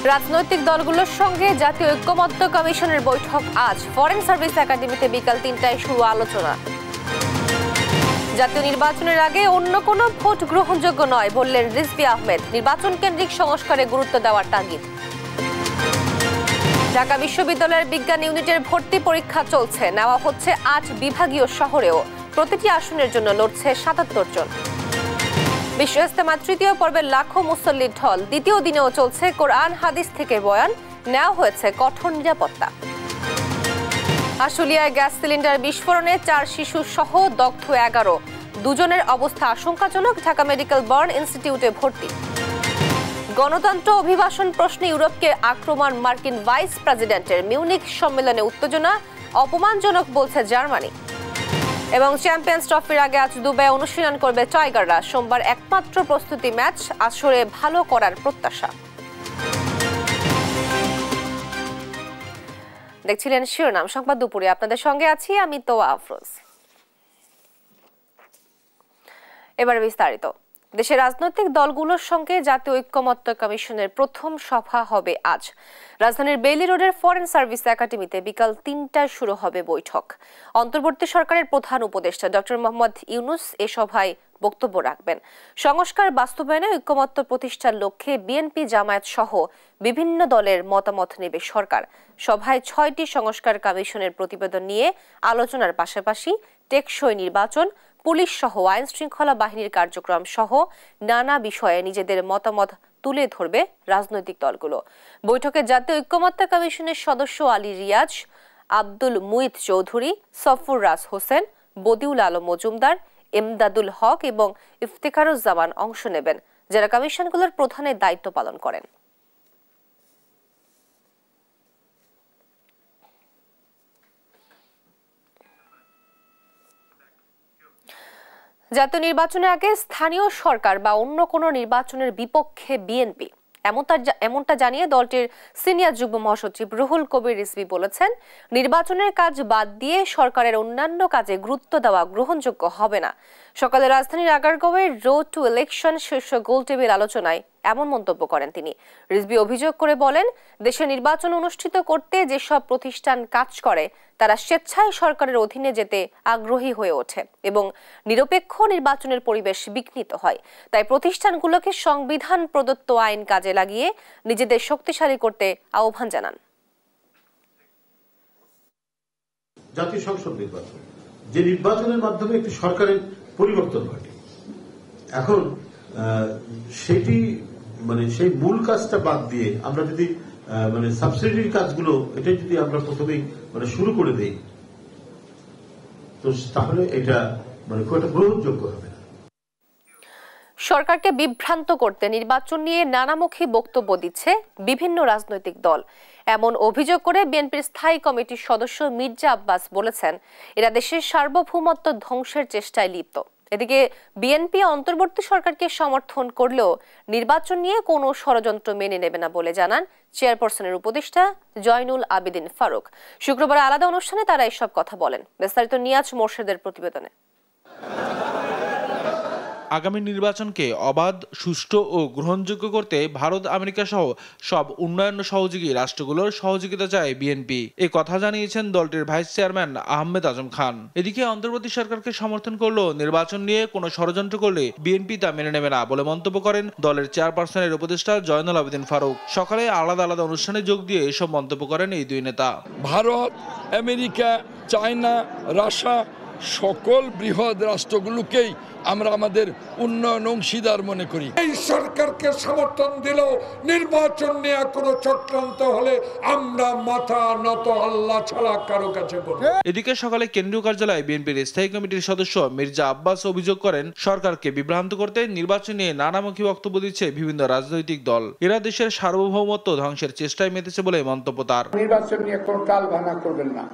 রাজনৈতিক দলগুলোর সঙ্গে জাতীয় ঐক্যমত্য কমিশনের বৈঠক আজ। ফরেন সার্ভিস একাডেমিতে বিকাল ৩টায় শুরু আলোচনা। জাতীয় নির্বাচনের আগে অন্য কোনো ভোট গ্রহণযোগ্য নয় বললেন রিজভী আহমেদ। নির্বাচন কেন্দ্রিক সংস্কারে গুরুত্ব দেওয়ার তাগিদ। ঢাকা বিশ্ববিদ্যালয়ের বিজ্ঞান ইউনিটের ভর্তি পরীক্ষা চলছে। নেওয়া হচ্ছে ৮ বিভাগীয় শহরেও। প্রতিটি আসনের জন্য লড়ছে ৭৭ জন। বিশ্ব ইজতেমা তৃতীয় পর্বের লাখো মুসল্লির ঢল। দ্বিতীয় দিনেও চলছে কোরআন হাদিস থেকে বয়ান। নেওয়া হয়েছে কঠোর নিরাপত্তা। আশুলিয়ায় গ্যাস সিলিন্ডার বিস্ফোরণে ৪ শিশু সহ দগ্ধ ১১। দুজনের অবস্থা আশঙ্কাজনক। ঢাকা মেডিকেল বার্ন ইনস্টিটিউটে ভর্তি। গণতন্ত্র অভিবাসন প্রশ্নে ইউরোপকে আক্রমণ মার্কিন ভাইস প্রেসিডেন্টের। মিউনিখ সম্মেলনে উত্তেজনা। অপমানজনক বলছে জার্মানি। এবং চ্যাম্পিয়ন্স ট্রফির আগে আজ দুবাইয়ে অনুশীলন করবে টাইগাররা। সোমবার একমাত্র প্রস্তুতি ম্যাচ। আসরে ভালো করার প্রত্যাশা। দেখছিলেন শিরোনাম সংবাদ দুপুরে। আপনাদের সঙ্গে আছি আমি তোয়া আফরোজ। এবার বিস্তারিত। দেশের রাজনৈতিক দলগুলোর সঙ্গে জাতীয় ঐক্যমত্য কমিশনের প্রথম সভা হবে আজ। রাজধানীর বেইলি রোডের ফরেন সার্ভিস একাডেমিতে বিকাল ৩টায় শুরু হবে বৈঠক। অন্তর্বর্তী সরকারের প্রধান উপদেষ্টা ডক্টর মোহাম্মদ ইউনূস এ সভায় বক্তব্য রাখবেন। সংস্কার বাস্তবায়নে ঐক্যমত্য প্রতিষ্ঠার লক্ষ্যে বিএনপি, জামায়াত সহ বিভিন্ন দলের মতামত নেবে সরকার। সভায় ৬টি সংস্কার কমিশনের প্রতিবেদন নিয়ে আলোচনার পাশাপাশি টেকসই নির্বাচন, পুলিশ সহ আইন শৃঙ্খলা বাহিনীর কার্যক্রম সহ নানা বিষয়ে নিজেদের মতামত তুলে ধরবে রাজনৈতিক দলগুলো। বৈঠকে জাতীয় ঐক্যমত্য কমিশনের সদস্য আলী রিয়াজ, আব্দুল মুইত চৌধুরী, সফুর রাজ হোসেন, বদিউল আলম মজুমদার, এমদাদুল হক এবং ইফতেখারুজ্জামান অংশ নেবেন, যারা কমিশনগুলোর প্রধানের দায়িত্ব পালন করেন। জাতীয় নির্বাচনের আগে স্থানীয় সরকার বা অন্য কোনো নির্বাচনের বিপক্ষে বিএনপি, এমনটা জানিয়ে দলটির সিনিয়র যুগ্ম মহাসচিব রুহুল কবির রিজভী বলেছেন, নির্বাচনের কাজ বাদ দিয়ে সরকারের অন্যান্য কাজে গুরুত্ব দেওয়া গ্রহণযোগ্য হবে না। সকালে রাজধানীর আগারগাঁওয়ের রোড টু ইলেকশন শীর্ষ গোলটেবিল আলোচনায় এমন মন্তব্য করেন তিনি। রিজভী অভিযোগ করে বলেন, দেশে নির্বাচন অনুষ্ঠিত করতে যেসব প্রতিষ্ঠান কাজ করে তারা স্বেচ্ছায় সরকারের অধীনে যেতে আগ্রহী হয়ে ওঠে এবং নিরপেক্ষ নির্বাচনের পরিবেশ বিঘ্নিত হয়। তাই প্রতিষ্ঠানগুলোকে সংবিধান প্রদত্ত আইন কাজে লাগিয়ে নিজেদের শক্তিশালী করতে আহ্বান জানান। জাতীয় সংসদ নির্বাচন, যে নির্বাচনের মাধ্যমে একটি সরকারের পরিবর্তন ঘটে, এখন সেটি সেই মূল কাজটা বাদ দিয়ে আমরা যদি সাবসিডির কাজগুলো এটা যদি আমরা প্রথমেই শুরু করে দেই, তো তাহলে এটা খুব একটা গ্রহণযোগ্য হবে না। সরকারকে বিভ্রান্ত করতে নির্বাচন নিয়ে নানামুখী বক্তব্য দিচ্ছে বিভিন্ন রাজনৈতিক দল। এমন অভিযোগ করে বিএনপির স্থায়ী কমিটির সদস্য মির্জা আব্বাস বলেছেন, এরা দেশের সার্বভৌমত্ব ধ্বংসের চেষ্টায় লিপ্ত। এদিকে বিএনপি অন্তর্বর্তী সরকারকে সমর্থন করলেও নির্বাচন নিয়ে কোনো ষড়যন্ত্র মেনে নেবে না বলে জানান চেয়ারপারসনের উপদেষ্টা জয়নুল আবেদিন ফারুক। শুক্রবার আলাদা অনুষ্ঠানে তারা এসব কথা বলেন। বিস্তারিত নিয়াজ মোর্শেদের প্রতিবেদনে। আগামী নির্বাচনকে অবাধ, সুষ্ঠু ও গ্রহণযোগ্য করতে ভারত, আমেরিকা সহ সব উন্নয়ন সহযোগী রাষ্ট্রগুলোর সহযোগিতা চায় বিএনপি। এ কথা জানিয়েছেন দলটির ভাইস চেয়ারম্যান আহমেদ আজম খান। এদিকে অন্তর্বর্তী সরকারকে সমর্থন করলেও নির্বাচন নিয়ে কোনো ষড়যন্ত্র করলে বিএনপি তা মেনে নেবে না বলে মন্তব্য করেন দলের চেয়ারপারসনের উপদেষ্টা জয়নুল আবেদিন ফারুক। সকালে আলাদা আলাদা অনুষ্ঠানে যোগ দিয়ে এসব মন্তব্য করেন এই দুই নেতা। ভারত, আমেরিকা, চায়না, রাশিয়া সকল বৃহৎ রাষ্ট্রগুলোকেই আমরা আমাদের উন্নয়ন অংশীদার মনে করি। এই সরকারকে সমর্থন দিলেও নির্বাচন নিয়ে কোনো চক্রান্ত হলে আমরা মাথা নত আল্লাহ ছাড়া কারো কাছে করব। এদিকে সকালে কেন্দ্রীয় কার্যালয়ে বিএনপির স্থায়ী কমিটির সদস্য মির্জা আব্বাস অভিযোগ করেন, সরকারকে বিভ্রান্ত করতে নির্বাচন নিয়ে নানামুখী বক্তব্য দিচ্ছে বিভিন্ন রাজনৈতিক দল। এরা দেশের সার্বভৌমত্ব ধ্বংসের চেষ্টায় মেতেছে বলে মন্তব্য তার। নির্বাচন নিয়ে কোনো টাল ভাঙা করবেন না।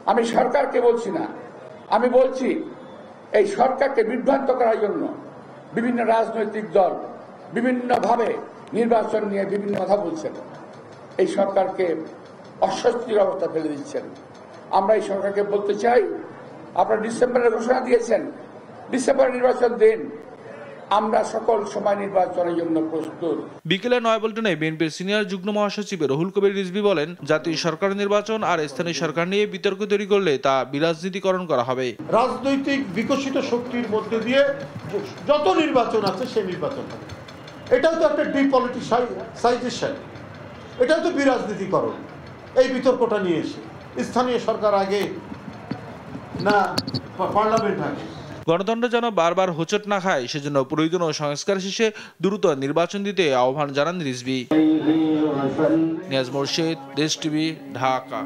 আমি সরকারকে বলছি না, আমি বলছি এই সরকারকে বিভ্রান্ত করার জন্য বিভিন্ন রাজনৈতিক দল বিভিন্নভাবে নির্বাচন নিয়ে বিভিন্ন কথা বলছেন, এই সরকারকে অস্বস্তির অবস্থা ফেলে দিচ্ছেন। আমরা এই সরকারকে বলতে চাই, আপনারা ডিসেম্বরে ঘোষণা দিয়েছেন, ডিসেম্বরে নির্বাচন দিন, আমরা সকল সময় নির্বাচনের জন্য প্রস্তুত। বিকেলে নয়াপল্টনে বিএনপির সিনিয়র যুগ্ম মহাসচিব রুহুল কবির রিজভী বলেন, জাতীয় সরকার নির্বাচন আর স্থানীয় সরকার নিয়ে বিতর্ক তৈরি করলে তা বিরাজনীতিকরণ করা হবে। রাজনৈতিক বিকশিত শক্তির মধ্যে দিয়ে যত নির্বাচন আছে সেই নির্বাচন হবে, এটাও তো একটা ডিপলিটিসাইজেশন, এটাও তো বিরাজনীতিকরণ। এই বিতর্কটা নিয়ে এসে স্থানীয় সরকার আগে না পার্লামেন্ট আগে, গণতন্ত্র যেন বারবার হোঁচট না খায় সেজন্য প্রয়োজনীয় সংস্কার শেষে দ্রুত নির্বাচন দিতে আহ্বান জানান রিজভী। নিয়াজ মোর্শেদ, দেশ টিভি, ঢাকা।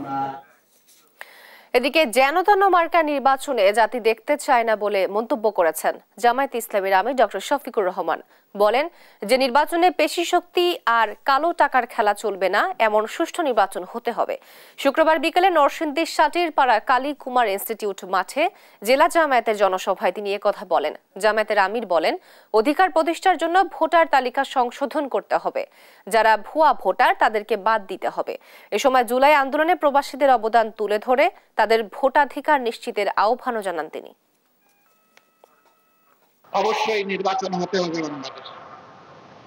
এদিকে যেন-তেন মার্কা নির্বাচনে জাতি দেখতে চায় না বলে মন্তব্য করেছেন জামায়াতে ইসলামীর আমির ডক্টর শফিকুর রহমান। বলেন যে নির্বাচনে পেশি শক্তি আর কালো টাকার খেলা চলবে না, এমন সুষ্ঠু নির্বাচন হতে হবে। শুক্রবার বিকেলে নরসিংদীর সাটিরপাড়া কালী কুমার ইনস্টিটিউট মাঠে জেলা জামায়াতের জনসভায় তিনি কথা বলেন। জামায়াতের আমির বলেন, অধিকার প্রতিষ্ঠার জন্য ভোটার তালিকা সংশোধন করতে হবে, যারা ভুয়া ভোটার তাদেরকে বাদ দিতে হবে। এ সময় জুলাই আন্দোলনে প্রবাসীদের অবদান তুলে ধরে তাদের ভোটাধিকার নিশ্চিতের আহ্বানও জানান তিনি। অবশ্যই নির্বাচন হতে হবে বাংলাদেশ,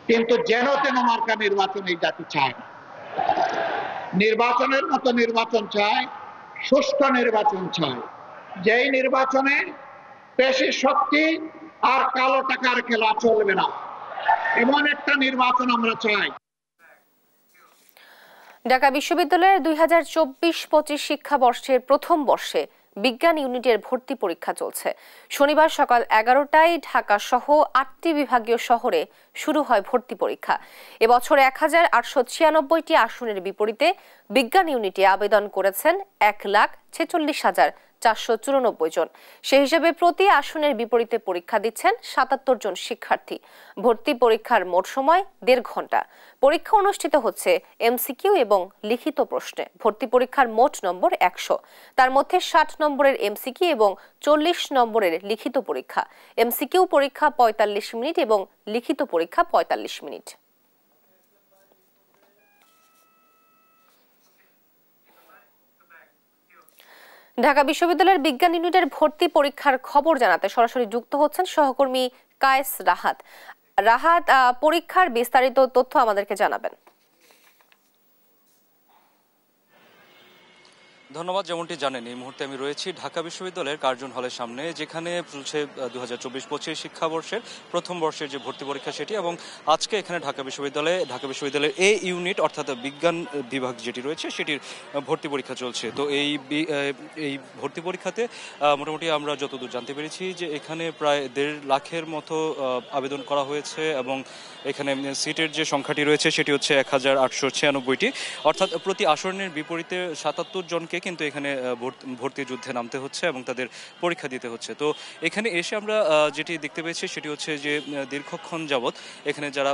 কিন্তু যেন তেন মার্কা নির্বাচন এই জাতি চায় না। নির্বাচনের মতো নির্বাচন চায়, সুষ্ঠু নির্বাচন চায়, যেই নির্বাচনে পেশি শক্তি আর কালো টাকার খেলা চলবে না, এমন একটা নির্বাচন আমরা চাই। ঢাকা বিশ্ববিদ্যালয়ের 2024-25 শিক্ষাবর্ষের প্রথম বর্ষে বিজ্ঞান ইউনিটের ভর্তি পরীক্ষা চলছে। শনিবার সকাল 11টায় ঢাকা সহ 8টি বিভাগীয় শহরে শুরু হয় ভর্তি পরীক্ষা। এবছর 1896টি আসনের বিপরীতে বিজ্ঞান ইউনিটে আবেদন করেছেন 1,46,494 জন। সেই হিসেবে প্রতি আসনের বিপরীতে পরীক্ষা দিচ্ছেন 77 জন শিক্ষার্থী। ভর্তি পরীক্ষার মোট সময় 1.5 ঘন্টা। পরীক্ষা অনুষ্ঠিত হচ্ছে এমসিকিউ এবং লিখিত প্রশ্নে। ভর্তি পরীক্ষার মোট নম্বর 100, তার মধ্যে 60 নম্বরের এমসিকিউ এবং 40 নম্বরের লিখিত পরীক্ষা। এমসিকিউ পরীক্ষা 45 মিনিট এবং লিখিত পরীক্ষা 45 মিনিট। ঢাকা বিশ্ববিদ্যালয়ের বিজ্ঞান ইউনিটের ভর্তি পরীক্ষার খবর জানাতে সরাসরি যুক্ত হচ্ছেন সহকর্মী কায়েস রাহাত। পরীক্ষার বিস্তারিত তথ্য আমাদেরকে জানাবেন। ধন্যবাদ। যেমনটি জানেন, এই মুহূর্তে আমি রয়েছি ঢাকা বিশ্ববিদ্যালয়ের কার্জন হলের সামনে, যেখানে চলছে 2024-25 শিক্ষাবর্ষের প্রথম বর্ষের যে ভর্তি পরীক্ষা সেটি। এবং আজকে এখানে ঢাকা বিশ্ববিদ্যালয়ের এ ইউনিট অর্থাৎ বিজ্ঞান বিভাগ যেটি রয়েছে সেটির ভর্তি পরীক্ষা চলছে। তো এই ভর্তি পরীক্ষাতে মোটামুটি আমরা যতদূর জানতে পেরেছি যে এখানে প্রায় 1.5 লাখের মতো আবেদন করা হয়েছে এবং এখানে সিটের যে সংখ্যাটি রয়েছে সেটি হচ্ছে 1896টি, অর্থাৎ প্রতি আসনের বিপরীতে 77 জনকে কিন্তু এখানে ভর্তি যুদ্ধে নামতে হচ্ছে এবং তাদের পরীক্ষা দিতে হচ্ছে। তো এখানে এসে আমরা যেটি দেখতে পেয়েছি সেটি হচ্ছে যে দীর্ঘক্ষণ যাবৎ এখানে যারা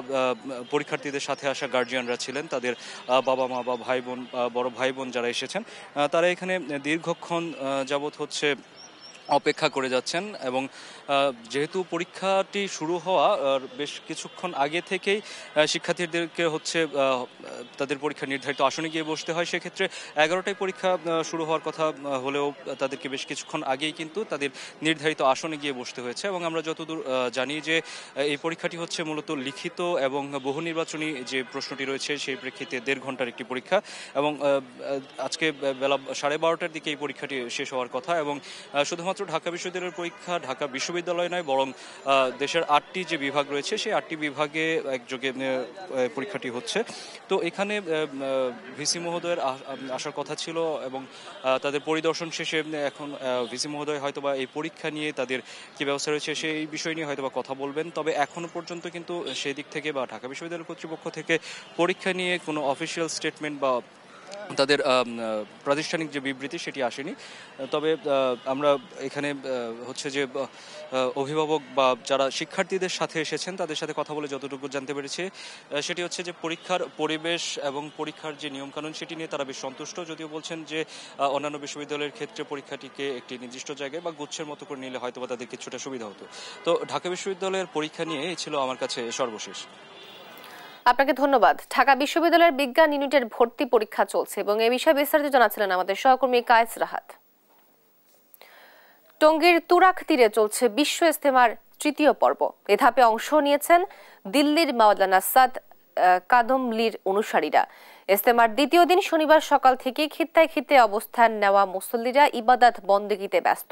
পরীক্ষার্থীদের সাথে আসা গার্জিয়ানরা ছিলেন, তাদের বাবা মা বা ভাই বোন, বড় ভাই বোন যারা এসেছেন, তারা এখানে দীর্ঘক্ষণ যাবৎ হচ্ছে অপেক্ষা করে যাচ্ছেন। এবং যেহেতু পরীক্ষাটি শুরু হওয়া বেশ কিছুক্ষণ আগে থেকেই শিক্ষার্থীদেরকে হচ্ছে তাদের পরীক্ষা নির্ধারিত আসনে গিয়ে বসতে হয়। সেক্ষেত্রে 11টায় পরীক্ষা শুরু হওয়ার কথা হলেও তাদেরকে বেশ কিছুক্ষণ আগেই কিন্তু তাদের নির্ধারিত আসনে গিয়ে বসতে হয়েছে। এবং আমরা যতদূর জানি যে এই পরীক্ষাটি হচ্ছে মূলত লিখিত এবং বহু নির্বাচনী যে প্রশ্নটি রয়েছে সেই প্রেক্ষিতে 1.5 ঘন্টার একটি পরীক্ষা। এবং আজকে বেলা 12:30টার দিকে এই পরীক্ষাটি শেষ হওয়ার কথা। এবং শুধুমাত্র ঢাকা বিশ্ববিদ্যালয়ের পরীক্ষা ঢাকা বিশ্ববিদ্যালয় নয়, বরং দেশের 8টি যে বিভাগ রয়েছে সেই 8টি বিভাগে একযোগে পরীক্ষাটি হচ্ছে। তো এখানে ভিসি মহোদয়ের আসার কথা ছিল এবং তাদের পরিদর্শন শেষে এখন ভিসি মহোদয় হয়তোবা এই পরীক্ষা নিয়ে তাদের কি ব্যবস্থা রয়েছে সেই বিষয় নিয়ে হয়তোবা কথা বলবেন। তবে এখনো পর্যন্ত কিন্তু সেই দিক থেকে বা ঢাকা বিশ্ববিদ্যালয় কর্তৃপক্ষ থেকে পরীক্ষা নিয়ে কোনো অফিসিয়াল স্টেটমেন্ট বা তাদের প্রাতিষ্ঠানিক যে বিবৃতি সেটি আসেনি। তবে আমরা এখানে হচ্ছে যে অভিভাবক বা যারা শিক্ষার্থীদের সাথে এসেছেন তাদের সাথে কথা বলে যতটুকু জানতে পেরেছি সেটি হচ্ছে যে পরীক্ষার পরিবেশ এবং পরীক্ষার যে নিয়মকানুন সেটি নিয়ে তারা বেশ সন্তুষ্ট। যদিও বলছেন যে অন্যান্য বিশ্ববিদ্যালয়ের ক্ষেত্রে পরীক্ষাটিকে একটি নির্দিষ্ট জায়গায় বা গুচ্ছের মতো করে নিলে হয়তো বা তাদের কিছুটা সুবিধা হতো। তো ঢাকা বিশ্ববিদ্যালয়ের পরীক্ষা নিয়ে এই ছিল আমার কাছে সর্বশেষ। আপনাকে ধন্যবাদ। ঢাকা বিশ্ববিদ্যালয়ের বিজ্ঞান ইউনিটের ভর্তি পরীক্ষা চলছে এবং এই বিষয়ে বিস্তারিত জানাচ্ছিলেন আমাদের সহকর্মী কায়েস রাহাত। টঙ্গীর তুরাক তীরে চলছে বিশ্ব ইজতেমার তৃতীয় পর্ব। এ ধাপে অংশ নিয়েছেন দিল্লির মাওলানা সাদ কাদমলির অনুসারীরা। ইজতেমার দ্বিতীয় দিন শনিবার সকাল থেকে খিত্তায় খিত্তায় অবস্থান নেওয়া মুসল্লিরা ইবাদত বন্দেগীতে ব্যস্ত।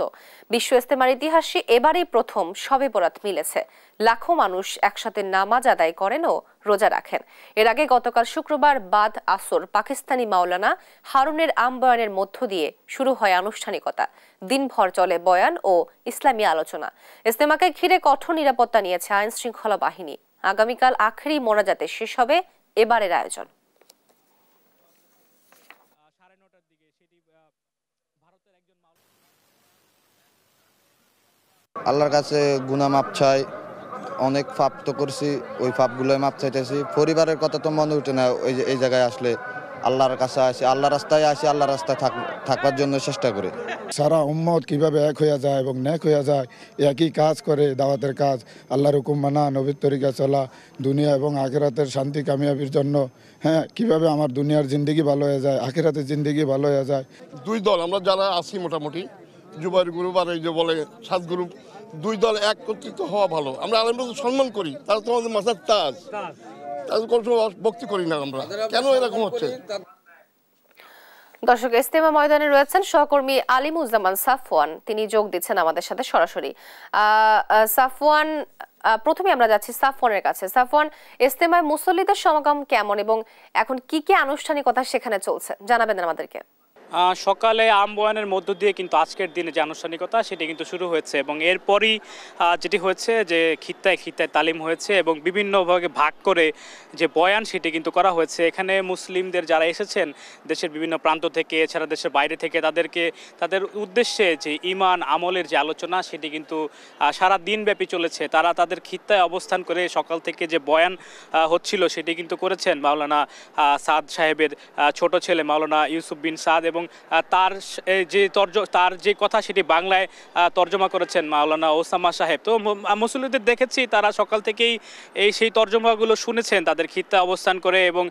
বিশ্ব ইজতেমার ইতিহাসে এবারই প্রথম শবে বরাত মিলেছে। লাখো মানুষ একসাথে নামাজ আদায় করেন ও রোজা রাখেন। এর আগে গতকাল শুক্রবার বাদ আসর পাকিস্তানি মাওলানা হারুনের বয়ানের মধ্য দিয়ে শুরু হয় আনুষ্ঠানিকতা। দিনভর চলে বয়ান ও ইসলামী আলোচনা। ইজতেমাকে ঘিরে কঠোর নিরাপত্তা নিয়েছে আইন শৃঙ্খলা বাহিনী। আগামীকাল আখেরি মোনাজাতে শেষ হবে এবারের আয়োজন। আল্লাহর কাছে গুনাহ মাপ চাই, অনেক পাপ তো করছি, ওই পাপগুলো মাপ চাইতেছি। পরিবারের কথা তো মনে উঠে না এই জায়গায় আসলে। আল্লাহর কাছে আসি, আল্লাহ রাস্তায় আসি, আল্লাহ রাস্তায় থাকবার জন্য চেষ্টা করি। সারা উম্মত কিভাবে এক হইয়া যায় এবং নেক হইয়া যায়, একই কাজ করে, দাওয়াতের কাজ, আল্লাহর হুকুম মানা, নবীর তরিকা চলা, দুনিয়া এবং আখিরাতের শান্তি কামিয়াবির জন্য। হ্যাঁ, কিভাবে আমার দুনিয়ার জিন্দেগি ভালো হয়ে যায়, আখিরাতের জিন্দেগি ভালো হয়ে যায়। দুই দল আমরা যারা আছি মোটামুটি যুবার গ্রুপ আর এই যে বলে 7 গ্রুপ, দুই দল একত্রিত হওয়া ভালো। আমরা আলেমদের সম্মান করি, তারা তোমাদের মাথার তাজ, তাদের কোনো ভক্তি করি না আমরা। কেন এরকম হচ্ছে? দর্শক, ইজতেমা ময়দানে রয়েছেন সহকর্মী আলিমুজ্জামান সাফওয়ান, তিনি যোগ দিচ্ছেন আমাদের সাথে সরাসরি। সাফওয়ান, প্রথমে আমরা যাচ্ছি সাফওয়ানের কাছে। সাফওয়ান, ইজতেমায় মুসল্লিদের সমাগম কেমন এবং এখন কি কি আনুষ্ঠানিকতা সেখানে চলছে জানাবেন আমাদেরকে। সকালে বয়ানের মধ্য দিয়ে কিন্তু আজকের দিনে যে আনুষ্ঠানিকতা সেটি কিন্তু শুরু হয়েছে এবং এরপরই যেটি হয়েছে যে খিত্তায় খিত্তায় তালিম হয়েছে এবং বিভিন্ন ভাগে ভাগ করে যে বয়ান সেটি কিন্তু করা হয়েছে। এখানে মুসলিমদের যারা এসেছেন দেশের বিভিন্ন প্রান্ত থেকে, এছাড়া দেশের বাইরে থেকে, তাদের উদ্দেশ্যে যে ঈমান আমলের যে আলোচনা সেটি কিন্তু সারা দিনব্যাপী চলেছে। তারা তাদের খিত্তায় অবস্থান করে সকাল থেকে যে বয়ান হচ্ছিল সেটি কিন্তু করেছেন মাওলানা সাদ সাহেবের ছোট ছেলে মাওলানা ইউসুফ বিন সাদ এবং তার যে কথা সেটি বাংলায় তর্জমা করেছেন মাওলানা ওসামা সাহেব। তো মুসল্লিদের দেখেছি তারা সকাল থেকেই সেই তর্জমাগুলো শুনেছেন তাদের খিত্তায় অবস্থান করে এবং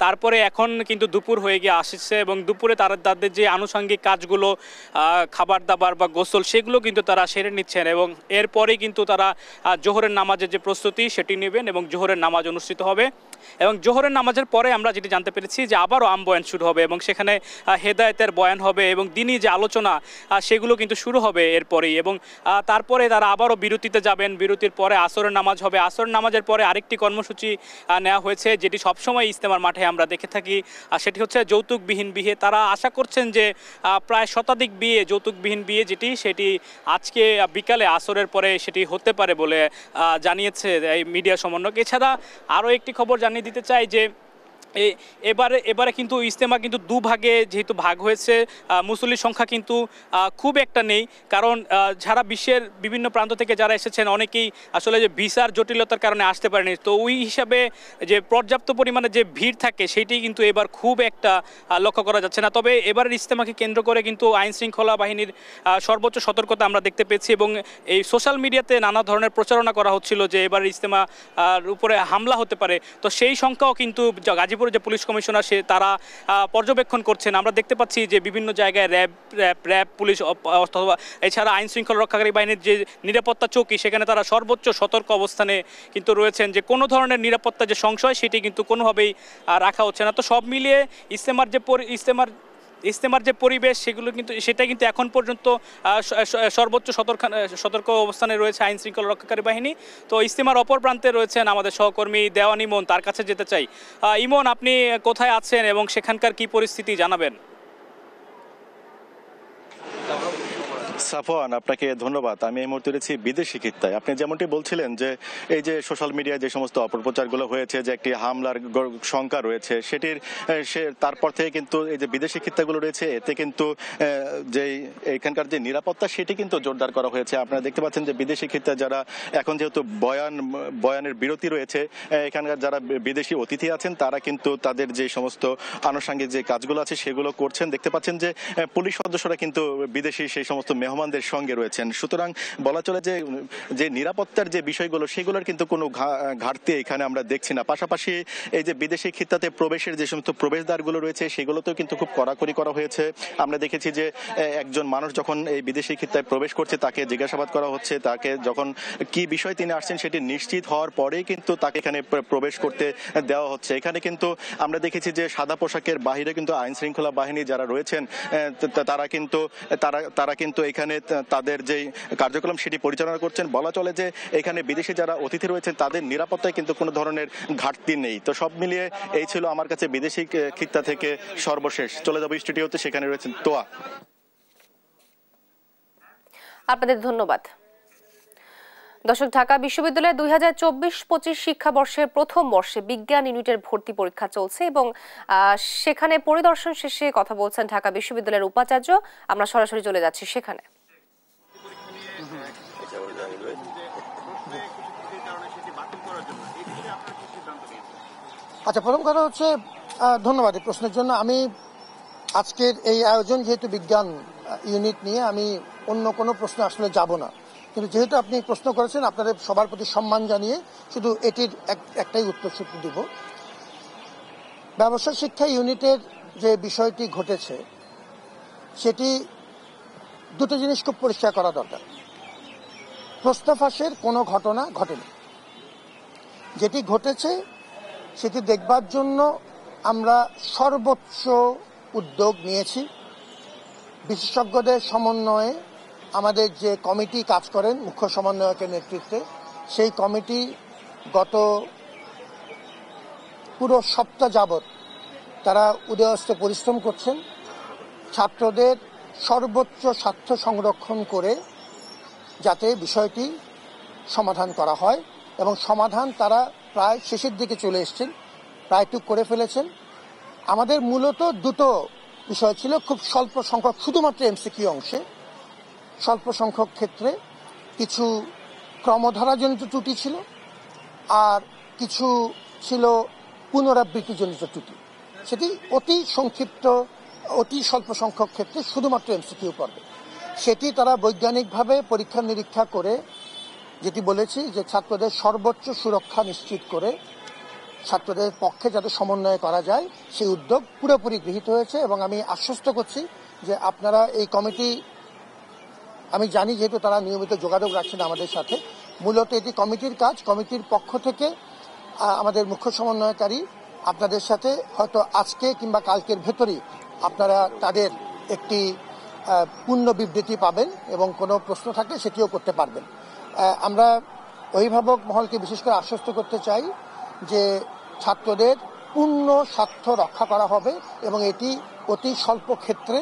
তারপরে এখন কিন্তু দুপুর হয়ে গিয়ে আসছে এবং দুপুরে তাদের যে আনুষঙ্গিক কাজগুলো, খাবার দাবার বা গোসল, সেগুলো কিন্তু তারা সেরে নিচ্ছেন এবং এরপরে কিন্তু তারা জোহরের নামাজের যে প্রস্তুতি সেটি নেবেন এবং জোহরের নামাজ অনুষ্ঠিত হবে এবং জোহরের নামাজের পরে আমরা যেটি জানতে পেরেছি যে আবারও বয়ান শুরু হবে এবং সেখানে হেদায়েতের বয়ান হবে এবং দিনই যে আলোচনা সেগুলো কিন্তু শুরু হবে এরপরেই এবং তারপরে তারা আবারও বিরতিতে যাবেন। বিরতির পরে আসরের নামাজ হবে। আসরের নামাজের পরে আরেকটি কর্মসূচি নেওয়া হয়েছে যেটি সবসময় ইজতেমার মাঠে আমরা দেখে থাকি, সেটি হচ্ছে যৌতুকবিহীন বিয়ে। তারা আশা করছেন যে প্রায় শতাধিক বিয়ে, যৌতুকবিহীন বিয়ে সেটি আজকে বিকালে আসরের পরে সেটি হতে পারে বলে জানিয়েছে এই মিডিয়া সমন্বয়ক। এছাড়া আরও একটি খবর জানিয়ে দিতে চাই যে এবারে কিন্তু ইজতেমা কিন্তু দুভাগে যেহেতু ভাগ হয়েছে, মুসল্লির সংখ্যা কিন্তু খুব একটা নেই, কারণ যারা বিশ্বের বিভিন্ন প্রান্ত থেকে যারা এসেছেন অনেকেই আসলে যে ভিসার জটিলতার কারণে আসতে পারেনি। তো ওই হিসাবে যে পর্যাপ্ত পরিমাণে যে ভিড় থাকে সেটি কিন্তু এবার খুব একটা লক্ষ্য করা যাচ্ছে না। তবে এবারের ইজতেমাকে কেন্দ্র করে কিন্তু আইন শৃঙ্খলা বাহিনীর সর্বোচ্চ সতর্কতা আমরা দেখতে পেয়েছি এবং এই সোশ্যাল মিডিয়াতে নানা ধরনের প্রচারণা করা হচ্ছিল যে এবারের ইজতেমার উপরে হামলা হতে পারে। তো সেই সংখ্যাও কিন্তু গাজীপুর যে পুলিশ কমিশনার তারা পর্যবেক্ষণ করছেন। আমরা দেখতে পাচ্ছি যে বিভিন্ন জায়গায় র্যাব পুলিশ অথবা এছাড়া আইন শৃঙ্খলা রক্ষাকারী বাহিনীর যে নিরাপত্তা চৌকি সেখানে তারা সর্বোচ্চ সতর্ক অবস্থানে কিন্তু রয়েছেন যে কোনো ধরনের নিরাপত্তা যে সংশয় সেটি কিন্তু কোনোভাবেই রাখা হচ্ছে না। তো সব মিলিয়ে ইজতেমার যে পরিবেশ সেটা কিন্তু এখন পর্যন্ত সর্বোচ্চ সতর্ক অবস্থানে রয়েছে আইন শৃঙ্খলা রক্ষাকারী বাহিনী। তো ইজতেমার অপর প্রান্তে রয়েছেন আমাদের সহকর্মী দেওয়ান ইমন, তার কাছে যেতে চাই। ইমন, আপনি কোথায় আছেন এবং সেখানকার কি পরিস্থিতি জানাবেন? সাফওয়ান, আপনাকে ধন্যবাদ। আমি এই মুহূর্তে রয়েছি বিদেশি খিত্তায়। আপনি যেমনটি বলছিলেন যে এই যে সোশ্যাল মিডিয়ায় যে সমস্ত অপপ্রচারগুলো হয়েছে যে একটি হামলার শঙ্কা রয়েছে তারপর থেকে কিন্তু এই যে বিদেশি খিত্তাগুলো রয়েছে এতে কিন্তু যে এখানকার যে নিরাপত্তা সেটি কিন্তু জোরদার করা হয়েছে। আপনারা দেখতে পাচ্ছেন যে বিদেশি খিত্তা যারা এখন যেহেতু বয়ানের বিরতি রয়েছে, এখানকার যারা বিদেশি অতিথি আছেন তারা কিন্তু তাদের যে সমস্ত আনুষঙ্গিক যে কাজগুলো আছে সেগুলো করছেন। দেখতে পাচ্ছেন যে পুলিশ সদস্যরা কিন্তু বিদেশি সেই সমস্ত মেহমানদের সঙ্গে রয়েছেন। সুতরাং বলা চলে যে নিরাপত্তার যে বিষয়গুলো সেগুলোর কিন্তু কোনো ঘাটতি এখানে আমরা দেখছি না। পাশাপাশি এই যে বিদেশি খিত্তাতে প্রবেশের যে সমস্ত প্রবেশদ্বারগুলো রয়েছে সেগুলোতেও কিন্তু খুব কড়াকড়ি করা হয়েছে। আমরা দেখেছি যে একজন মানুষ যখন এই বিদেশি খিত্তায় প্রবেশ করছে তাকে জিজ্ঞাসাবাদ করা হচ্ছে, তাকে যখন কি বিষয় তিনি আসছেন সেটি নিশ্চিত হওয়ার পরেই কিন্তু তাকে এখানে প্রবেশ করতে দেওয়া হচ্ছে। এখানে কিন্তু আমরা দেখেছি যে সাদা পোশাকের বাহিরে কিন্তু আইন শৃঙ্খলা বাহিনী যারা রয়েছেন তারা কিন্তু এখানে তাদের যে কার্যক্রম সেটি পরিচালনা করছেন। বলা চলে যে এখানে বিদেশি যারা অতিথি রয়েছেন তাদের নিরাপত্তায় কিন্তু কোনো ধরনের ঘাটতি নেই। তো সব মিলিয়ে এই ছিল আমার কাছে বিদেশি খিত্তা থেকে সর্বশেষ। চলে যাবো স্টুডিওতে, সেখানে রয়েছেন তোয়া। আপনাদের ধন্যবাদ। দর্শক, ঢাকা বিশ্ববিদ্যালয়ে 2024-25 শিক্ষাবর্ষের প্রথম বর্ষে বিজ্ঞান ইউনিটের ভর্তি পরীক্ষা চলছে এবং সেখানে পরিদর্শন শেষে কথা বলছেন ঢাকা বিশ্ববিদ্যালয়ের উপাচার্য। আমরা সরাসরি চলে যাচ্ছি সেখানে। আচ্ছা, প্রথম কথা হচ্ছে ধন্যবাদ এই প্রশ্নের জন্য। আমি আজকের এই আয়োজন যেহেতু বিজ্ঞান ইউনিট নিয়ে, আমি অন্য কোনো প্রশ্ন আসলে যাব না, কিন্তু যেহেতু আপনি প্রশ্ন করেছেন আপনাদের সবার প্রতি সম্মান জানিয়ে শুধু এটির একটাই উত্তর সূত্র দিব। ব্যবসা শিক্ষা ইউনিটের যে বিষয়টি ঘটেছে সেটি দুটো জিনিস খুব পরিষ্কার করা দরকার। প্রশ্ন ফাঁসের কোনো ঘটনা ঘটেনি। যেটি ঘটেছে সেটি দেখবার জন্য আমরা সর্বোচ্চ উদ্যোগ নিয়েছি। বিশেষজ্ঞদের সমন্বয়ে আমাদের যে কমিটি কাজ করেন মুখ্য সমন্বয়কের নেতৃত্বে, সেই কমিটি গত পুরো সপ্তাহ যাবৎ তারা উদয়স্ত পরিশ্রম করছেন ছাত্রদের সর্বোচ্চ স্বার্থ সংরক্ষণ করে যাতে বিষয়টি সমাধান করা হয়, এবং সমাধান তারা প্রায় শেষের দিকে চলে এসছেন, প্রায়টুক করে ফেলেছেন। আমাদের মূলত দুটো বিষয় ছিল, খুব স্বল্প সংখ্যক শুধুমাত্র এমসিকিউ অংশে স্বল্প সংখ্যক ক্ষেত্রে কিছু ক্রমধারাজনিত ত্রুটি ছিল, আর কিছু ছিল পুনরাবৃত্তিজনিত ত্রুটি। সেটি অতি সংক্ষিপ্ত, অতি স্বল্প সংখ্যক ক্ষেত্রে শুধুমাত্র এমসিকিউ পর্বে। সেটি তারা বৈজ্ঞানিকভাবে পরীক্ষা নিরীক্ষা করে যেটি বলেছি যে ছাত্রদের সর্বোচ্চ সুরক্ষা নিশ্চিত করে ছাত্রদের পক্ষে যাতে সমন্বয় করা যায় সেই উদ্যোগ পুরোপুরি গৃহীত হয়েছে। এবং আমি আশ্বস্ত করছি যে আপনারা এই কমিটি, আমি জানি যেহেতু তারা নিয়মিত যোগাযোগ রাখছেন আমাদের সাথে, মূলত এটি কমিটির কাজ। কমিটির পক্ষ থেকে আমাদের মুখ্য সমন্বয়কারী আপনাদের সাথে হয়তো আজকে কিংবা কালকের ভেতরেই আপনারা তাদের একটি পূর্ণ বিবৃতি পাবেন এবং কোনো প্রশ্ন থাকলে সেটিও করতে পারবেন। আমরা অভিভাবক মহলকে বিশেষ করে আশ্বস্ত করতে চাই যে ছাত্রদের পূর্ণ স্বার্থ রক্ষা করা হবে এবং এটি অতি স্বল্প ক্ষেত্রে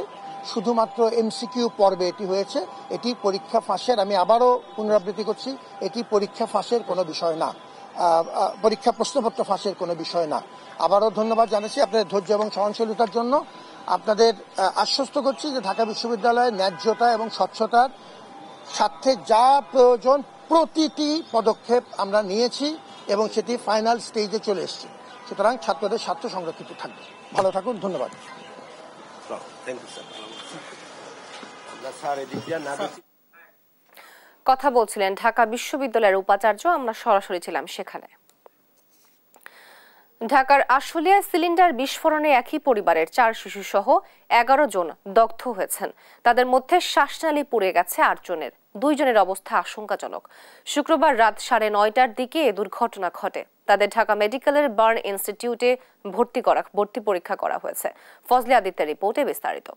শুধুমাত্র এমসিকিউ পর্বে এটি হয়েছে। এটি পরীক্ষা ফাঁসের, আমি আবারও পুনরাবৃত্তি করছি, এটি পরীক্ষা ফাঁসের কোনো বিষয় না, পরীক্ষা প্রশ্নপত্র ফাঁসের কোনো বিষয় না। আবারও ধন্যবাদ জানাচ্ছি আপনাদের ধৈর্য এবং সহনশীলতার জন্য। আপনাদের আশ্বস্ত করছি যে ঢাকা বিশ্ববিদ্যালয়ের ন্যায্যতা এবং স্বচ্ছতার স্বার্থে যা প্রয়োজন প্রতিটি পদক্ষেপ আমরা নিয়েছি এবং সেটি ফাইনাল স্টেজে চলে এসেছে। সুতরাং ছাত্রদের স্বার্থ সংরক্ষিত থাকবে। ভালো থাকুন, ধন্যবাদ। কথা বলছিলেন ঢাকা বিশ্ববিদ্যালয়ের উপাচার্য। আমরা সরাসরি ছিলাম সেখানে। ঢাকার আশুলিয়ায় সিলিন্ডার বিস্ফোরণে একই পরিবারের 4 শিশু সহ 11 জন দগ্ধ হয়েছেন। তাদের মধ্যে শ্বাসনালী পুড়ে গেছে 8 জনের। 2 জনের অবস্থা আশঙ্কাজনক। শুক্রবার রাত 9:30টার দিকে এ দুর্ঘটনা ঘটে। তাদের ঢাকা মেডিকেলের বার্ন ইনস্টিটিউটে ভর্তি পরীক্ষা করা হয়েছে। ফজলে আদিত্যের রিপোর্টে বিস্তারিত।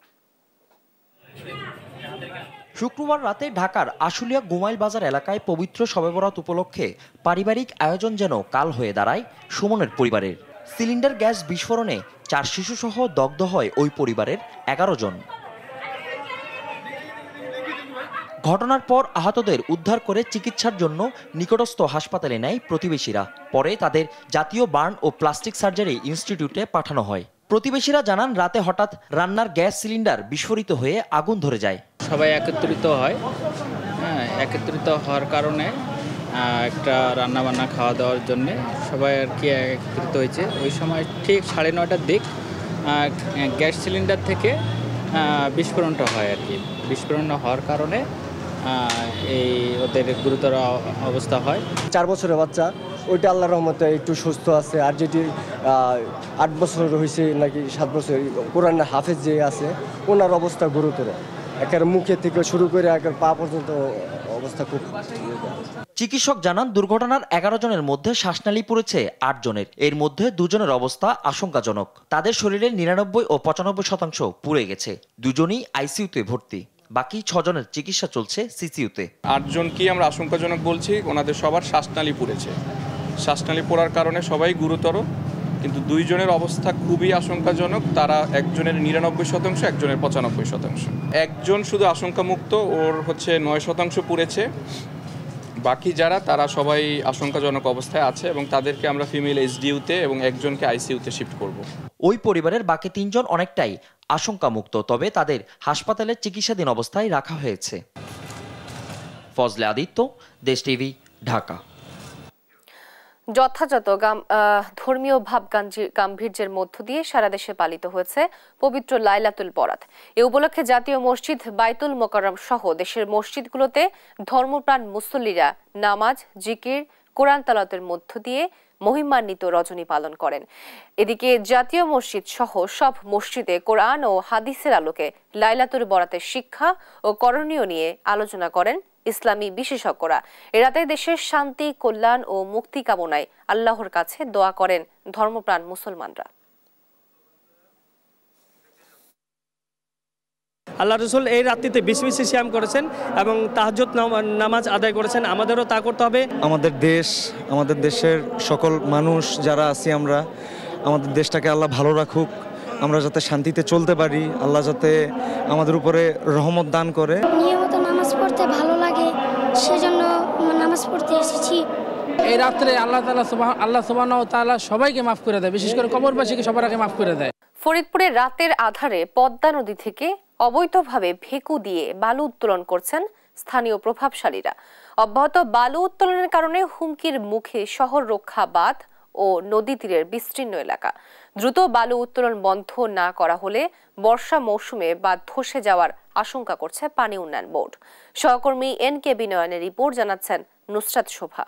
শুক্রবার রাতে ঢাকার আশুলিয়া গোমাইল বাজার এলাকায় পবিত্র শবে বরাত উপলক্ষে পারিবারিক আয়োজন যেন কাল হয়ে দাঁড়ায় সুমনের পরিবারের। সিলিন্ডার গ্যাস বিস্ফোরণে 4 শিশু সহ দগ্ধ হয় ওই পরিবারের 11 জন। ঘটনার পর আহতদের উদ্ধার করে চিকিৎসার জন্য নিকটস্থ হাসপাতালে নেয় প্রতিবেশীরা। পরে তাদের জাতীয় বার্ন ও প্লাস্টিক সার্জারি ইনস্টিটিউটে পাঠানো হয়। প্রতিবেশীরা জানান রাতে হঠাৎ রান্নার গ্যাস সিলিন্ডার বিস্ফোরিত হয়ে আগুন ধরে যায়। সবাই একত্রিত হয়, একত্রিত হওয়ার কারণে একটা রান্নাবান্না খাওয়া দাওয়ার জন্যে সবাই আর কি একত্রিত হয়েছে। ওই সময় ঠিক 9:30টার দিক গ্যাস সিলিন্ডার থেকে বিস্ফোরণটা হয় আর কি। বিস্ফোরণ হওয়ার কারণে এই ওদের গুরুতর অবস্থা হয়। 4 বছরের বাচ্চা, ওইটা আল্লাহর রহমতে একটু সুস্থ আছে। আর যেটি 8 বছর হয়েছে নাকি 7 বছর কোরআন হাফেজ যে আছে, ওনার অবস্থা গুরুতর। একের মুখে থেকে শুরু করে একের পা পর্যন্ত অবস্থা খুব। চিকিৎসক জানান দুর্ঘটনার 11 জনের মধ্যে শ্বাসনালী পুড়েছে 8 জনের। এর মধ্যে 2 জনের অবস্থা আশঙ্কাজনক। তাদের শরীরের 99 ও 95% পুড়ে গেছে। 2 জনই আইসিইউতে ভর্তি, বাকি 6 জনের চিকিৎসা চলছে সিসিইউতে। 8 জনকেই আমরা আশঙ্কাজনক বলছি। ওনাদের সবার শ্বাসনালী পুড়েছে। শ্বাসনালী পোড়ার কারণে সবাই গুরুতর, কিন্তু 2 জনের অবস্থা খুবই আশঙ্কাজনক। তারা একজনের 99%, একজনের 95%। একজন শুধু আশঙ্কামুক্ত, ওর 9% পুড়েছে। বাকি যারা তারা সবাই আশঙ্কাজনক অবস্থায় আছে এবং তাদেরকে আমরা ফিমেল এসডিইউতে এবং একজনকে আইসিইউতে শিফট করব। ওই পরিবারের বাকি 3 জন অনেকটাই আশঙ্কামুক্ত, তবে তাদের হাসপাতালে চিকিৎসাধীন অবস্থায় রাখা হয়েছে। ফজলে আদিত্য, দেশ টিভি, ঢাকা। যথাযথ ধর্মীয় ভাব গাম্ভীর্যের মধ্য দিয়ে সারা দেশে পালিত হয়েছে পবিত্র লাইলাতুল বরাত। এ উপলক্ষে জাতীয় মসজিদ বাইতুল মোকাররম সহ দেশের মসজিদগুলোতে ধর্মপ্রাণ মুসল্লিরা নামাজ, জিকির, কোরআন তেলাওয়াতের মধ্য দিয়ে মহিমান্বিত রজনী পালন করেন। এদিকে জাতীয় মসজিদ সহ সব মসজিদে কোরআন ও হাদিসের আলোকে লাইলাতুল বরাতের শিক্ষা ও করণীয় নিয়ে আলোচনা করেন ইসলামী বিশেষজ্ঞরা। এ রাতে দেশের শান্তি, কল্যাণ ও মুক্তি কামনায় আল্লাহর কাছে দোয়া করেন ধর্মপ্রাণ মুসলমানরা। আল্লাহ রসুল এই রাত্রিতে বেশি বেশি সিয়াম করেছেন এবং তাহাজ্জুদ নামাজ আদায় করেছেন। আমাদেরও তা করতে হবে। আমাদের দেশ, আমাদের দেশের সকল মানুষ যারা আছি আমরা, আমাদের দেশটাকে আল্লাহ ভালো রাখুক, আমরা যাতে শান্তিতে চলতে পারি, আল্লাহ যাতে আমাদের উপরে রহমত দান করে। নিয়মিত নামাজ পড়তে ভালো লাগে, সেজন্য নামাজ পড়তে এসেছি। এই রাত্রে আল্লাহ সুবহানাহু ওয়া তাআলা সবাইকে মাফ করে দেয়, বিশেষ করে কবরবাসীকে সবার আগে মাফ করে দেয়। ফরিদপুরে রাতের আধারে পদ্মা নদী থেকে অবৈধভাবে ভেকু দিয়ে বালু উত্তোলন করছেন স্থানীয় প্রভাবশালীরা। অব্যাহত বালু উত্তোলনের কারণে হুমকির মুখে শহর রক্ষা বাঁধ ও নদী তীরের বিস্তীর্ণ এলাকা। দ্রুত বালু উত্তোলন বন্ধ না করা হলে বর্ষা মৌসুমে বাঁধ ধসে যাওয়ার আশঙ্কা করছে পানি উন্নয়ন বোর্ড। সহকর্মী NK বিনয়নের রিপোর্ট, জানাচ্ছেন নুসরাত শোভা।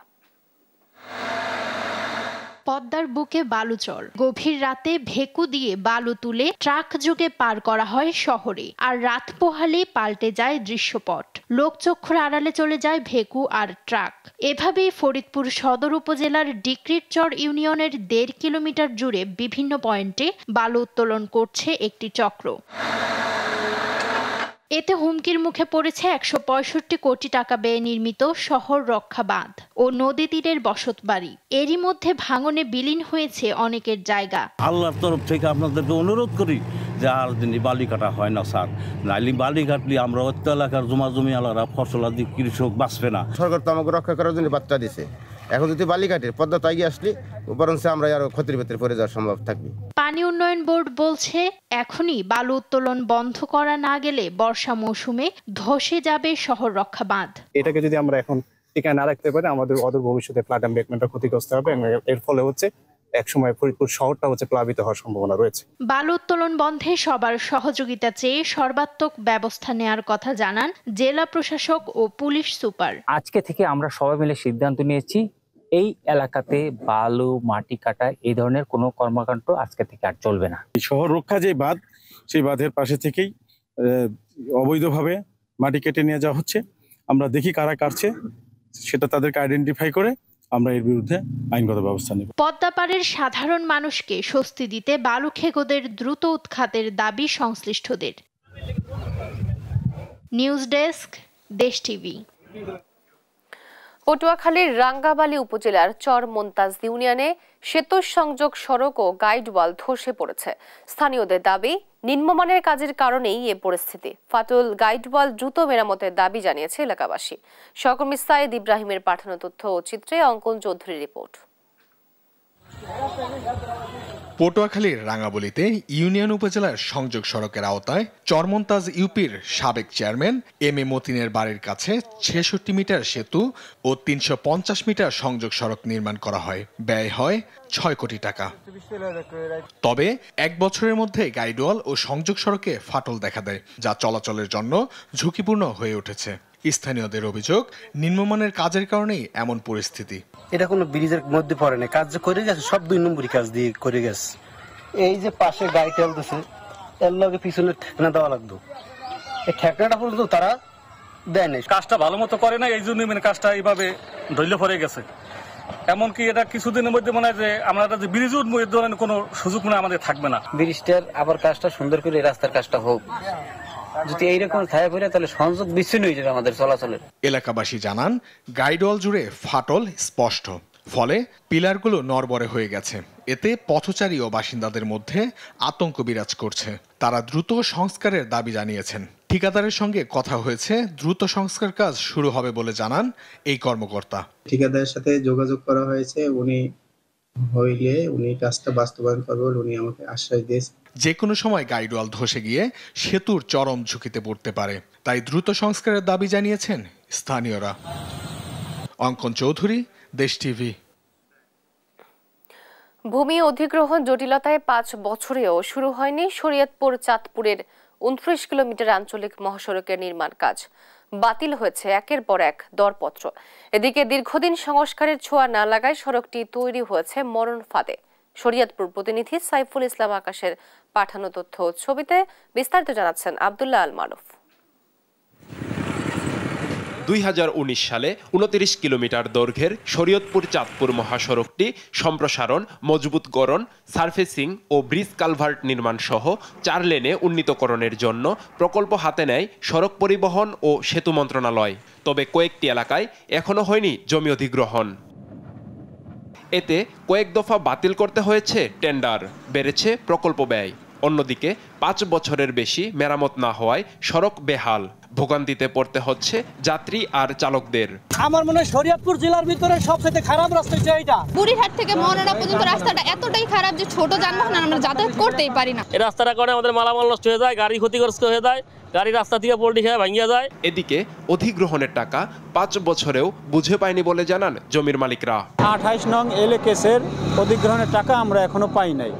পদ্মার বুকে বালুচর, গভীর রাতে ভেকু দিয়ে বালু তুলে ট্রাক যোগে পার করা হয় শহরে। আর রাত পোহালে পাল্টে যায় দৃশ্যপট, লোকচক্ষুর আড়ালে চলে যায় ভেকু আর ট্রাক। এভাবেই ফরিদপুর সদর উপজেলার ডিক্রিটচর ইউনিয়নের 1.5 কিলোমিটার জুড়ে বিভিন্ন পয়েন্টে বালু উত্তোলন করছে একটি চক্র। এতে হুমকির মুখে পড়েছে 165 কোটি টাকা ব্যয়ে নির্মিত শহর রক্ষা বাঁধ ও নদী তীরের বসতবাড়ি। এরই মধ্যে ভাঙনে বিলীন হয়েছে অনেকের জায়গা। আল্লাহর তরফ থেকে আপনাদেরকে অনুরোধ করি যে আর দিন বালি কাটা হয় না স্যার, নাইলে বালি কাটলে আমরা অত্য এলাকার জমি আলাদা ফসলাদি কৃষক বাঁচবে না। সরকার তো আমাকে রক্ষা করার জন্য বার্তা দিছে, এখন যদি বালি কাটে পদ্মা তাগিয়ে আসলে বরং আমরা আরো ক্ষতির ভেতরে পড়ে যাওয়ার সম্ভব থাকবে। পানি উন্নয়ন বোর্ড বলছে এখনই বালু উত্তোলন বন্ধ করা না গেলে বর্ষা মৌসুমে ধসে যাবে শহর রক্ষা বাঁধ। এটাকে যদি আমরা এখন টিকায় না রাখতে পারি, আমাদের অদূর ভবিষ্যতে ফ্লাড এমবেকমেন্টটা ক্ষতিগ্রস্ত হবে এবং এর ফলে একসময় ফরিদপুর শহরটা প্লাবিত হওয়ার সম্ভাবনা রয়েছে। বালু উত্তোলন বন্ধে সবার সহযোগিতা চেয়ে সর্বাত্মক ব্যবস্থা নেওয়ার কথা জানান জেলা প্রশাসক ও পুলিশ সুপার। আজকে থেকে আমরা সবাই মিলে সিদ্ধান্ত নিয়েছি এই এলাকাতে বালু মাটি কাটা এই ধরনের কোনো কর্মকাণ্ড আজকে থেকে আর চলবে না। শহর রক্ষা যে বাঁধ, সেই বাঁধের পাশে থেকেই অবৈধভাবে মাটি কেটে নিয়ে যাওয়া হচ্ছে। আমরা দেখি কারা কাটছে, সেটা তাদেরকে আইডেন্টিফাই করে আমরা এর বিরুদ্ধে আইনগত ব্যবস্থা নেব। পদ্মা পাড়ের সাধারণ মানুষকে স্বস্তি দিতে বালু খেকোদের দ্রুত উৎখাতের দাবি সংশ্লিষ্টদের। নিউজ ডেস্ক, দেশ টিভি। পটুয়াখালীর রাঙ্গাবালী উপজেলার চর মোন্তাজ ইউনিয়নে সেতু সংযোগ সড়ক ও গাইড ওয়াল ধসে পড়েছে। স্থানীয়দের দাবি, নিম্নমানের কাজের কারণেই এ পরিস্থিতি। ফাটল গাইড ওয়াল দ্রুত মেরামতের দাবি জানিয়েছে এলাকাবাসী। সহকর্মী সাইদ ইব্রাহিমের পাঠানো তথ্য ও চিত্রে অঙ্কন চৌধুরীর রিপোর্ট। পটুয়াখালীর রাঙ্গাবলীতে ইউনিয়ন উপজেলার সংযোগ সড়কের আওতায় চরমন্তাজ ইউপির সাবেক চেয়ারম্যান এম এ মতিনের বাড়ির কাছে ৬৬ মিটার সেতু ও ৩৫০ মিটার সংযোগ সড়ক নির্মাণ করা হয়। ব্যয় হয় ৬ কোটি টাকা। তবে ১ বছরের মধ্যে গাইডওয়াল ও সংযোগ সড়কে ফাটল দেখা দেয়, যা চলাচলের জন্য ঝুঁকিপূর্ণ হয়ে উঠেছে। স্থানীয়দের অভিযোগ, নিম্নমানের কাজের কারণেই এমন পরিস্থিতি। এটা কোনো ব্রিজের মধ্যে পড়ে না, কাজ যে করে গেছে সব ২ নম্বরই কাজ দিয়ে করে গেছে। এই যে পাশে গাড়ি চলতেছে, এর লগে পিছনে ঠেকনা দেওয়া লাগতো, এই ঠেকনাটা পর্যন্ত তারা দেয় নাই। কাজটা ভালো মতো করে না, এই জন্যই মানে কাজটা এইভাবে ঢইলে পড়ে গেছে। এমনকি এটা কিছুদিনের মধ্যে মনে হয় যে আমরা যে ব্রিজ উঠবো এর ধরনের কোনো সুযোগ মনে আমাদের থাকবে না। ব্রিজটার আবার কাজটা সুন্দর করে রাস্তার কাজটা হোক, যদি এইরকম ছায়া পড়ে তাহলে সংযোগ বিচ্ছিন্ন হয়ে যাবে আমাদের চলাচলের। এলাকাবাসী জানান, গাইডওয়াল জুড়ে ফাটল স্পষ্ট, ফলে পিলারগুলো নড়বড়ে হয়ে গেছে। এতে পথচারী ও বাসিন্দাদের মধ্যে আতঙ্ক বিরাজ করছে। তারা দ্রুত সংস্কারের দাবি জানিয়েছেন। ঠিকাদারের সঙ্গে কথা হয়েছে, দ্রুত সংস্কার কাজ শুরু হবে বলে জানান এই কর্মকর্তা। ঠিকাদারের সাথে যোগাযোগ করা হয়েছে, উনি কাজটা বাস্তবায়ন করবেন, উনি আমাকে আশ্বাস দিয়েছেন। যে কোনো সময় গাইডওয়াল ধসে গিয়ে সেতুর চরম ঝুঁকিতে পড়তে পারে, তাই দ্রুত সংস্কারের দাবি জানিয়েছেন স্থানীয়রা। অঙ্কন চৌধুরী, দেশ টিভি। ভূমি অধিগ্রহণ জটিলতায় ৫ বছরেও শুরু হয়নি শরীয়তপুর চাঁদপুরের ২৯ কিলোমিটার আঞ্চলিক মহাসড়কের নির্মাণ কাজ। বাতিল হয়েছে একের পর এক দরপত্র। এদিকে দীর্ঘদিন সংস্কারের ছোঁয়া না লাগায় সড়কটি তৈরি হয়েছে মরণ ফাঁদে। শরীয়তপুর প্রতিনিধি সাইফুল ইসলাম আকাশের পাঠানো তথ্য ছবিতে বিস্তারিত জানাচ্ছেন আব্দুল্লাহ আল মারুফ। ২০১৯ সালে ২৯ কিলোমিটার দৈর্ঘ্যের শরীয়তপুর চাঁদপুর মহাসড়কটি সম্প্রসারণ, মজবুতকরণ, সারফেসিং ও ব্রিজ কালভার্ট নির্মাণ সহ ৪ লেনে উন্নীতকরণের জন্য প্রকল্প হাতে নেয় সড়ক পরিবহন ও সেতু মন্ত্রণালয়। তবে কয়েকটি এলাকায় এখনো হয়নি জমি অধিগ্রহণ। এতে কয়েক দফা বাতিল করতে হয়েছে টেন্ডার, বেড়েছে প্রকল্প ব্যয়। অন্যদিকে ৫ বছরের বেশি মেরামত না হওয়ায় সড়ক বেহাল, ভোগান্তিতে পড়তে হচ্ছে যাত্রী আর চালকদের। আমার মনে হয় শরীয়তপুর জেলার ভিতরে সবচেয়ে খারাপ রাস্তা হচ্ছে এইটা। বুড়িরহাট থেকে মনোরা পর্যন্ত রাস্তাটা এতটাই খারাপ যে ছোট যানবাহন আমরা যাতায়াত করতেই পারি না। এই রাস্তাটা করে আমাদের মালামাল নষ্ট হয়ে যায়, গাড়ি ক্ষতিগ্রস্ত হয়ে যায়, গাড়ি রাস্তা থেকে পল্টি খেয়ে ভাঙিয়ে যায়। এদিকে অধিগ্রহণের টাকা ৫ বছরেও বুঝে পায়নি বলে জানান জমির মালিকরা। ২৮ নং এল কেসের অধিগ্রহণের টাকা আমরা এখনো পাই নাই।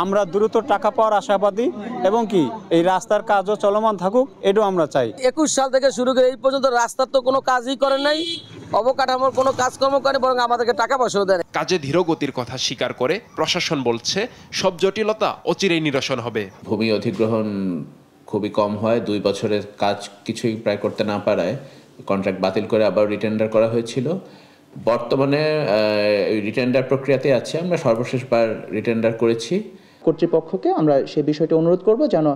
আমরা দ্রুত টাকা পাওয়ার আশাবাদী এবং কি এই রাস্তার কাজও চলমান থাকুক, এটাও আমরা চাই। ২১ সাল থেকে শুরু করে এই পর্যন্ত রাস্তার তো কোনো কাজই করে নাই, অবকাঠামোর কোনো কাজকর্ম করে, বরং আমাদেরকে টাকা পয়সাও দেয়। কাজে ধীরগতির কথা স্বীকার করে প্রশাসন বলছে সব জটিলতা অচিরেই নিরসন হবে। ভূমি অধিগ্রহণ খুবই কম হয়, 2 বছরের কাজ কিছুই প্রায় করতে না পারায় কন্ট্রাক্ট বাতিল করে আবার রিটেন্ডার করা হয়েছিল। বর্তমানে রিটেন্ডার প্রক্রিয়াতে আছে, আমরা সর্বশেষবার রিটেন্ডার করেছি। কর্তৃপক্ষকে আমরা সেই বিষয়টি অনুরোধ করব যেন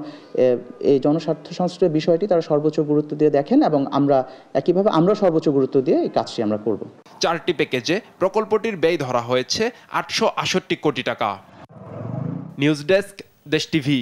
এই জনস্বার্থ সংশ্লিষ্ট বিষয়টি তারা সর্বোচ্চ গুরুত্ব দিয়ে দেখেন এবং আমরা একইভাবে আমরা সর্বোচ্চ গুরুত্ব দিয়ে এই কাজটি আমরা করব। 4টি প্যাকেজে প্রকল্পটির ব্যয় ধরা হয়েছে ৮৬৮ কোটি টাকা। নিউজ ডেস্ক, দেশ টিভি।